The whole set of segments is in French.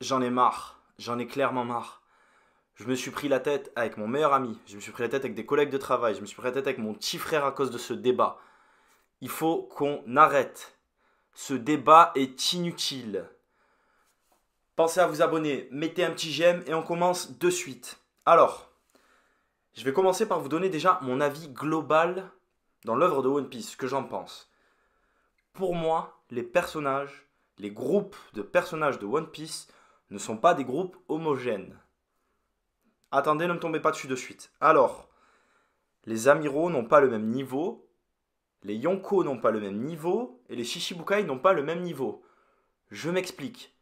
J'en ai marre. J'en ai clairement marre. Je me suis pris la tête avec mon meilleur ami. Je me suis pris la tête avec des collègues de travail. Je me suis pris la tête avec mon petit frère à cause de ce débat. Il faut qu'on arrête. Ce débat est inutile. Pensez à vous abonner, mettez un petit j'aime et on commence de suite. Alors, je vais commencer par vous donner déjà mon avis global dans l'œuvre de One Piece, ce que j'en pense. Pour moi, les personnages, les groupes de personnages de One Piece ne sont pas des groupes homogènes. Attendez, ne me tombez pas dessus de suite. Alors, les amiraux n'ont pas le même niveau, les Yonko n'ont pas le même niveau, et les Shichibukai n'ont pas le même niveau. Je m'explique.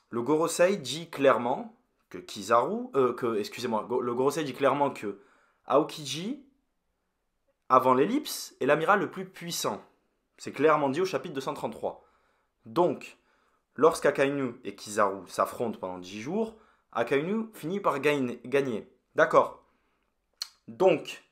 Le Gorosei dit clairement que le Gorosei dit clairement que Aokiji, avant l'ellipse, est l'amiral le plus puissant. C'est clairement dit au chapitre 233. Donc, lorsqu'Akainu et Kizaru s'affrontent pendant 10 jours, Akainu finit par gagner. D'accord. Donc,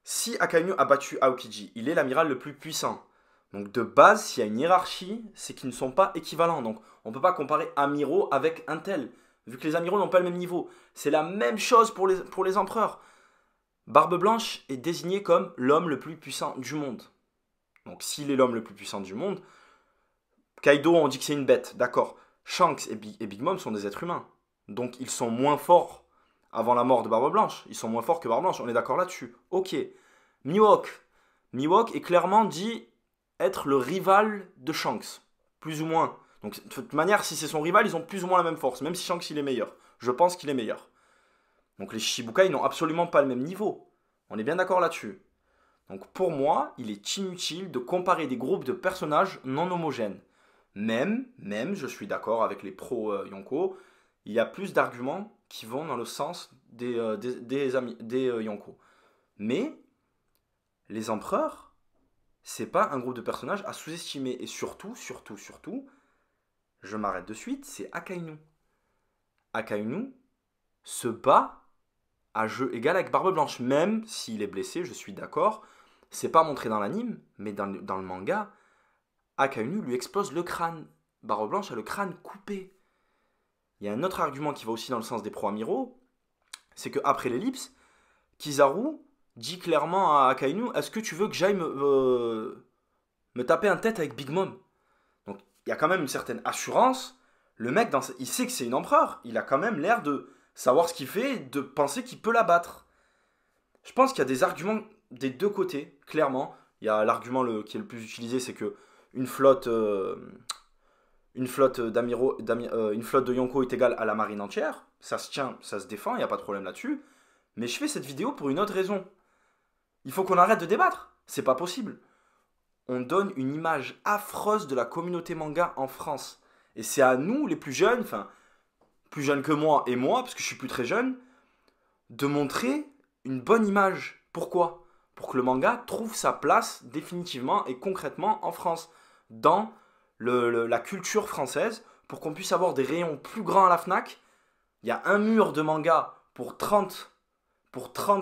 si Akainu a battu Aokiji, il est l'amiral le plus puissant. Donc de base, s'il y a une hiérarchie, c'est qu'ils ne sont pas équivalents. Donc on ne peut pas comparer amiraux avec un tel, vu que les amiraux n'ont pas le même niveau. C'est la même chose pour les empereurs. Barbe Blanche est désigné comme l'homme le plus puissant du monde. Donc s'il est l'homme le plus puissant du monde, Kaido, on dit que c'est une bête, d'accord. Shanks et Big Mom sont des êtres humains. Donc ils sont moins forts avant la mort de Barbe Blanche. Ils sont moins forts que Barbe Blanche, on est d'accord là-dessus. Ok. Mihawk est clairement dit être le rival de Shanks, plus ou moins. Donc de toute manière, si c'est son rival, ils ont plus ou moins la même force, même si Shanks il est meilleur. Je pense qu'il est meilleur. Donc les Shichibukai n'ont absolument pas le même niveau. On est bien d'accord là-dessus. Donc pour moi, il est inutile de comparer des groupes de personnages non homogènes. Même, je suis d'accord avec les pro-Yonko, il y a plus d'arguments qui vont dans le sens des Yonko. Mais les empereurs, c'est pas un groupe de personnages à sous-estimer. Et surtout, je m'arrête de suite, c'est Akainu. Akainu se bat à jeu égal avec Barbe Blanche. Même s'il est blessé, je suis d'accord. C'est pas montré dans l'anime, mais dans le manga, Akainu lui explose le crâne. Barbe Blanche a le crâne coupé. Il y a un autre argument qui va aussi dans le sens des pro-amiraux, c'est qu'après l'ellipse, Kizaru dit clairement à Akainu, est-ce que tu veux que j'aille me taper un tête avec Big Mom? Donc il y a quand même une certaine assurance. Le mec, il sait que c'est une empereur. Il a quand même l'air de savoir ce qu'il fait et de penser qu'il peut la battre. Je pense qu'il y a des arguments des deux côtés, clairement. Il y a l'argument qui est le plus utilisé, c'est que une flotte de Yonko est égale à la marine entière. Ça se tient, ça se défend, il n'y a pas de problème là-dessus. Mais je fais cette vidéo pour une autre raison. Il faut qu'on arrête de débattre. C'est pas possible. On donne une image affreuse de la communauté manga en France. Et c'est à nous, les plus jeunes, enfin, plus jeunes que moi et moi, parce que je suis plus très jeune, de montrer une bonne image. Pourquoi? Pour que le manga trouve sa place définitivement et concrètement en France. Dans la culture française, pour qu'on puisse avoir des rayons plus grands à la FNAC. Il y a un mur de manga pour 30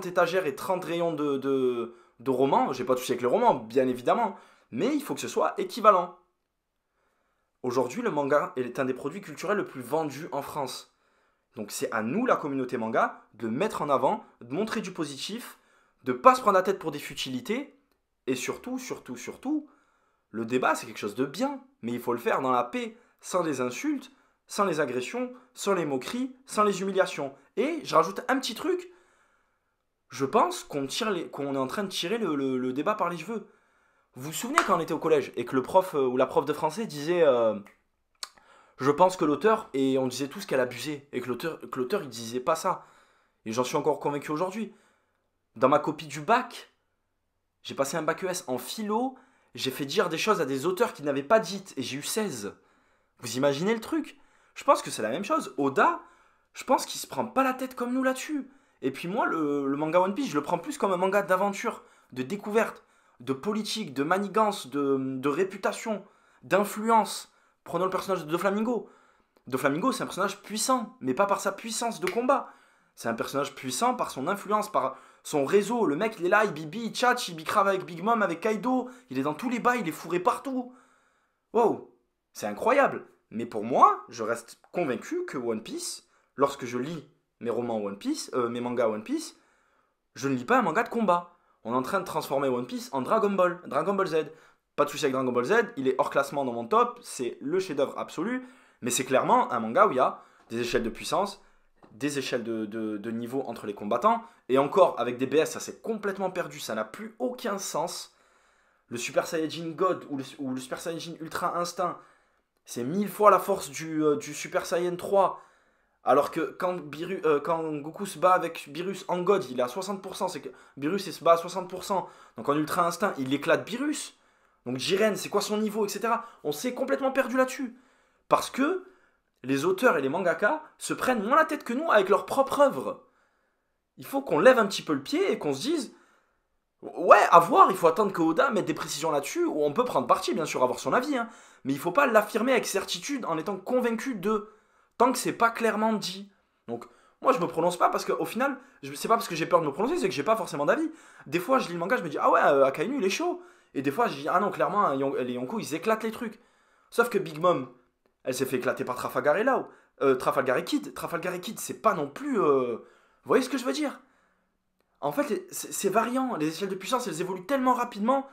étagères et 30 rayons de romans. J'ai pas touché avec les romans, bien évidemment. Mais il faut que ce soit équivalent. Aujourd'hui, le manga est un des produits culturels le plus vendus en France. Donc c'est à nous, la communauté manga, de mettre en avant, de montrer du positif, de ne pas se prendre la tête pour des futilités. Et surtout, le débat, c'est quelque chose de bien. Mais il faut le faire dans la paix, sans les insultes, sans les agressions, sans les moqueries, sans les humiliations. Et je rajoute un petit truc. Je pense qu'on est en train de tirer le débat par les cheveux. Vous vous souvenez quand on était au collège et que le prof ou la prof de français disait je pense que l'auteur, et on disait tous qu'elle abusait, et que l'auteur il disait pas ça. Et j'en suis encore convaincu aujourd'hui. Dans ma copie du bac, j'ai passé un bac ES en philo, j'ai fait dire des choses à des auteurs qui n'avaient pas dites, et j'ai eu 16. Vous imaginez le truc? Je pense que c'est la même chose. Oda, je pense qu'il se prend pas la tête comme nous là-dessus. Et puis moi, le manga One Piece, je le prends plus comme un manga d'aventure, de découverte, de politique, de manigance, de réputation, d'influence. Prenons le personnage de Doflamingo. Doflamingo, c'est un personnage puissant, mais pas par sa puissance de combat. C'est un personnage puissant par son influence, par son réseau. Le mec, il est là, il bibi, il tchatche, il bicrave avec Big Mom, avec Kaido. Il est dans tous les bas, il est fourré partout. Wow, c'est incroyable. Mais pour moi, je reste convaincu que One Piece, lorsque je lis mes romans One Piece, mes mangas One Piece, je ne lis pas un manga de combat. On est en train de transformer One Piece en Dragon Ball Z. Pas de souci avec Dragon Ball Z, il est hors classement dans mon top, c'est le chef-d'œuvre absolu, mais c'est clairement un manga où il y a des échelles de puissance, des échelles de niveau entre les combattants, et encore, avec des BS, ça s'est complètement perdu, ça n'a plus aucun sens. Le Super Saiyajin God ou le Super Saiyajin Ultra Instinct, c'est 1000 fois la force du Super Saiyan 3. Alors que quand Goku se bat avec Beerus en God, il est à 60%. C'est que Beerus il se bat à 60%. Donc en Ultra Instinct, il éclate Beerus. Donc Jiren, c'est quoi son niveau, etc. On s'est complètement perdu là-dessus. Parce que les auteurs et les mangaka se prennent moins la tête que nous avec leur propre œuvre. Il faut qu'on lève un petit peu le pied et qu'on se dise... Ouais, à voir, il faut attendre que Oda mette des précisions là-dessus, ou on peut prendre parti, bien sûr, avoir son avis, hein, mais il faut pas l'affirmer avec certitude en étant convaincu de, tant que c'est pas clairement dit. Donc, moi je me prononce pas parce qu'au final, c'est pas parce que j'ai peur de me prononcer, c'est que j'ai pas forcément d'avis. Des fois, je lis le manga, je me dis, ah ouais, Akainu il est chaud. Et des fois, je dis, ah non, clairement, les Yonko ils éclatent les trucs. Sauf que Big Mom, elle s'est fait éclater par Trafalgar et Law. Trafalgar et Kid. Trafalgar et Kid, c'est pas non plus. Vous voyez ce que je veux dire? En fait, c'est variant. Les échelles de puissance, elles évoluent tellement rapidement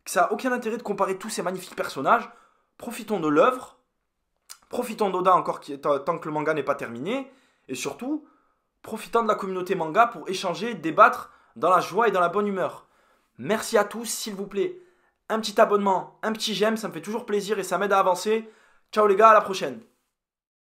que ça n'a aucun intérêt de comparer tous ces magnifiques personnages. Profitons de l'œuvre. Profitons d'Oda encore tant que le manga n'est pas terminé. Et surtout, profitons de la communauté manga pour échanger, débattre dans la joie et dans la bonne humeur. Merci à tous, s'il vous plaît. Un petit abonnement, un petit j'aime, ça me fait toujours plaisir et ça m'aide à avancer. Ciao les gars, à la prochaine.